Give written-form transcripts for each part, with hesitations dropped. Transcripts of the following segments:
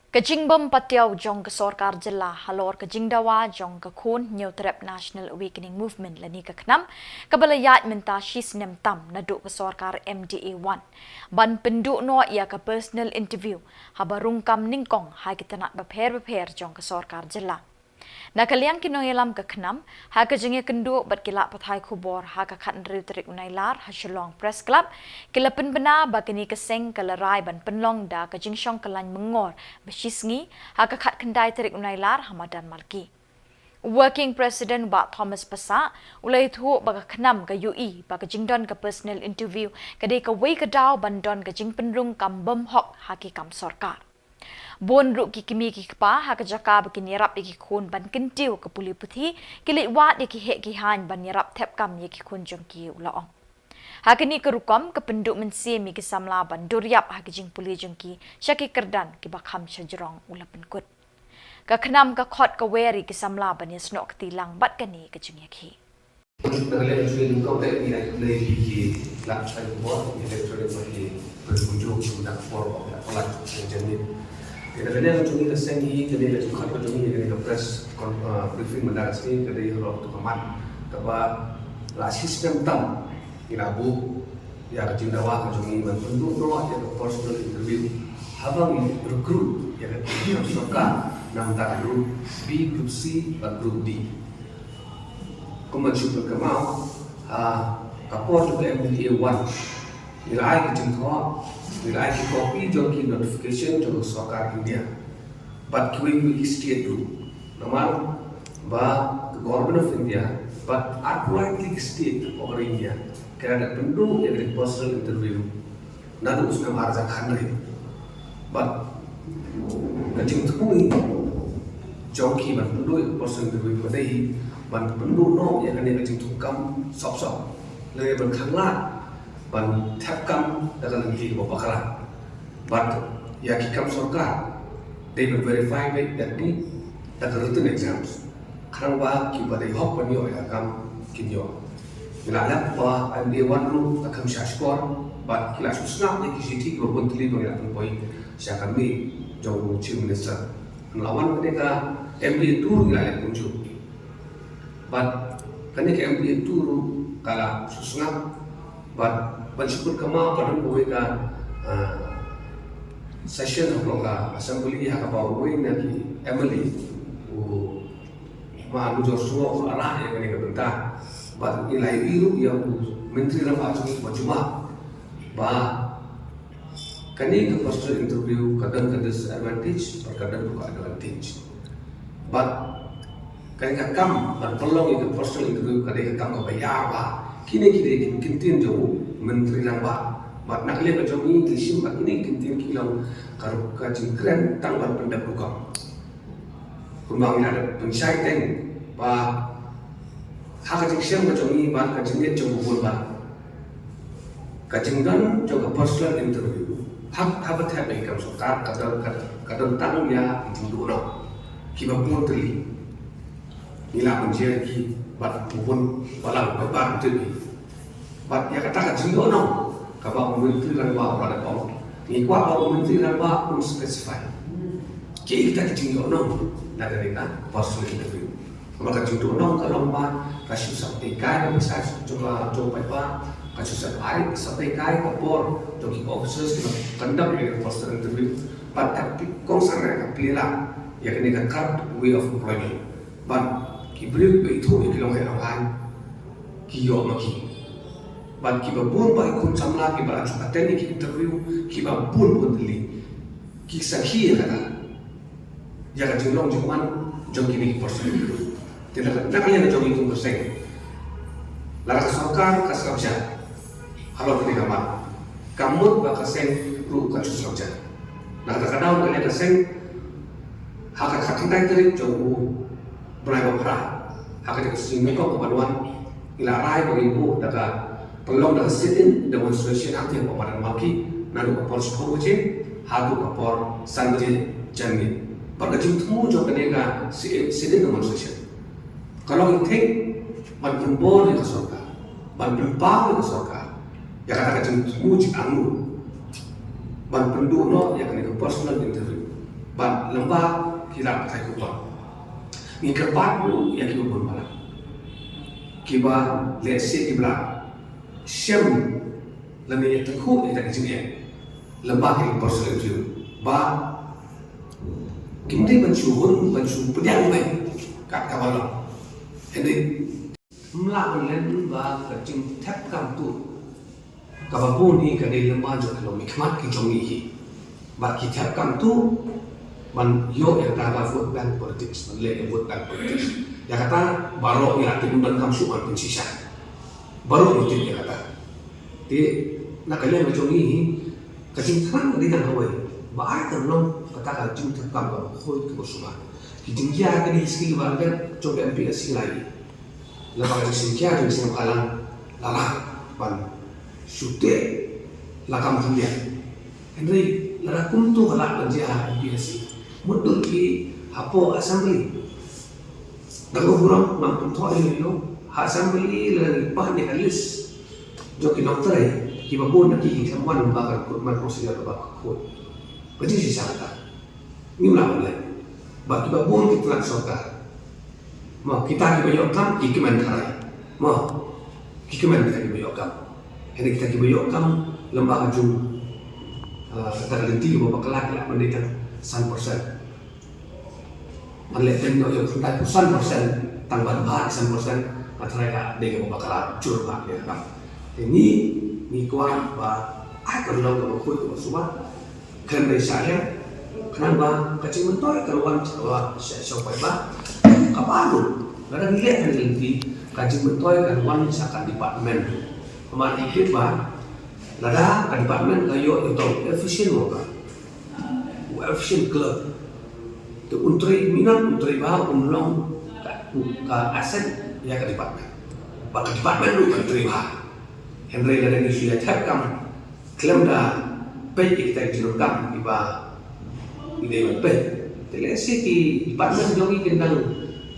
Kajingbam Patiaw Jong ka Sorkar Jilla Halor Kajingdawa Jong ka Khun New Trep National Awakening Movement lani ka Knam kabalayat menta shis nem tam na do ka Sorkar MDA1 ban pendu no ia ka personal interview habarung kam ningkong hai kita nak beper Jong ka Sorkar Jilla Nakaliang kinongilam ka Knam ha ka jinge kendu bat kila pathai khubor ha ka khat nri trik unailar ha Shillong Press Club kila penbena bakini keseng kalarai ban penlong da ka jingshong kalan mengor besisngi ha ka khat kendai trik unailar Hamadan Malki Working President Ba Thomas Pasa ulai thu ba ka Knam ka UE ba ka jingdon ka personal interview ka de ka wei ka daw bandon ka jing penrung kam bom hok ha ki kam sorkar Bon ru ki kimi ki pa ha ka jaka ba ki nirap ki khun ban kentiu ka puli puthi ki le wat ki he ki han ban nirap thep kam ye ki khun jong ki ulaong ha ka ni ka rukom ka penduk mensi mi ki samla ban duryap ha ki jing puli jong ki syaki kerdan ki ba kham shajrong ulapen kut ka khnam ka khot ka weri ki samla ban ye snok tilang bat ka ni ka jing ye ki Nagale actually kau tak ni dari fikir lak saya buat electronic bagi berwujud sudah for olah jenis. Kadang-kadang cumi kesengi kadang kadang kat cumi kadang press briefing mendarat sini kadang harus tu kaman kaba la sistem tam ilabu ya kecil dawa cumi bentuk doa ya personal interview habang recruit ya kecil suka nam tak group B group C dan group D kemudian kemau kapor juga MDA1 nilai kecil tua nilai ki copy jo ki notification jo Sarkar India but we state do normal ba government of India but politely state of India kerana bentuk yang dari personal interview nadu usna marza khanre but kecil tui jo ki ban bentuk personal interview padai ban bentuk no yang ada kecil tukam sop le ban khangla ban thapkam dalam lagi beberapa kali, but ya kikam Sarkar, they will verify that ni dalam written exams, kerana bah kita dah hok penyo ya kam kinyo, misalnya bah MDA1 lu takam syashkor, but kila susah ni kisi tik berbun tili bagi nak poi, saya kami jauh chief minister, lawan mereka MDA2 kila kunju, but kerana MDA2 kala susah, but Pensipun kama kadang boleh ka session of ka assembly ha ka boleh naki Emily ma lu Joshua arah yang ni bentar but nilai biru yang menteri rafa cuma ba kani ke personal interview kadang ke disadvantage kadang ke advantage but kani ka kam dan pelong ke personal interview kadang kam ka bayar ba kini kintin jauh menteri nambah mat nak lihat macam ini kisim mat ini kintin kilau karu kacing keren tanggal pendak buka kumbang ada pensyaitan bah hak kacing siang macam ini bah kacing dia jauh bubur bah kacing dan juga personal interview hak habat bagi kamu Sarkar kadang tanggung ya itu dulu kita pun terli nila menjadi ki bat pun balang babar terli but ya kata kacing dono kapag menteri lang ba pada kau ni kuat kalau menteri lang ba pun specify kita kacing dono na ganita personal interview maka kacing dono kalau ba kasih sampai kai bisa coba pa kasih sampai kai kapor joki officers kita conduct a personal interview but tapi kong sana kapila ya kini kan way of employment but kibri itu ikilong heran kiyo maki ban kiba bun ba ikun samla kiba aten ki interview kiba bun bodli ki sakhi kata ya ka jinglong jingman jong kini personal tidak nak lihat jong itu berseng lara Sarkar ka sabja halo ni kamar kamut ba ka seng ru ka sabja na kata daun kali ka seng hak khatin tari jong berai ba hak ka sing ko banwan ila rai ba ibu daga pelong dah sit-in demonstration anti Hamadan Malki nadu kapor sekolah hadu kapor sanjay jani pada jumlah jo kadega sit-in demonstration kalau itu ban pembor di Sarkar ban pembang di Sarkar ya kata jumlah anu ban penduno ya kadega personal interview ban lembah kira thai ko ba ni kerpat bu ya ki bon bala kiba let's say kibla syam lani takhu ita kecingnya lembah ki personal tu ba kimdai bansuhun bansu pedang mai kat kawala jadi mla len ba kecing thap kam tu kabapun ni kadai lembah jo kalau mikmat ki jongi hi ba ki thap kam tu man yo yang kata vote bank politics, man le vote bank politics. Ya kata baru ya tinundan kam suan pensisa. Baru motif ya kata. Di nak kalian macam ni kacing terang di tang kawai. Baai kan long kata kacing terkam kau koi ke bersuma. Kicing dia ke di skill warga coba MPSC lagi. Lepas kacing kia jadi senang kalang lalang ban sute lakam dia. Henry lara kuntu halak lanjia MPSC. Mutul ki hapo assembly dago burang mampu thoi ni lo assembly lagi pa ni kalis jo ki doktor ki babon na ki samwan ba ka man prosedur ba ko baji si sata ni mula le ba ki babon ki tlan soka ma kita ki bayo kam ki man tharai ma ki man kita ki bayo kam hari kita ki bayo kam lembaga jum terlenti ba kelak la mendekat 100%. Manleten yo suntai 100% tanggal bahar 100% masyarakat dega bakal curhat ya kan. Ini ni kuat ba akan lo ko ko suba kan saya kenapa kecil mentor keluar jawa siapa ba kapalu kadang lihat nanti kecil mentor keluar misalkan departemen kemarin ikut ba lada departemen kayo itu efisien mo ka efisien club tu untri minat untri bah umlong ka aset ya ke departemen bak departemen lu untri bah Henry lada ni sudah terkam klaim dah pay kita jinukam iba ide pe telesi ki departemen jogi kendang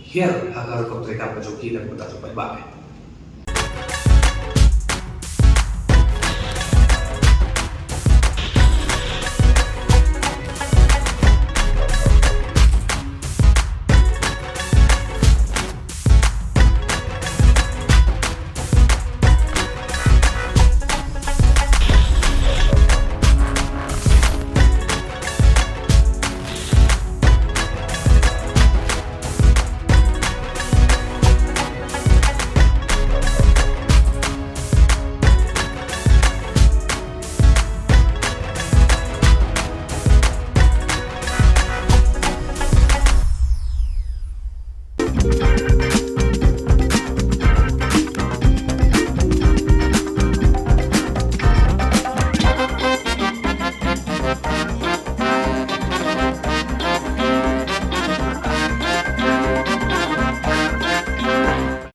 here agar kontrak ka jogi dan kota cepat ba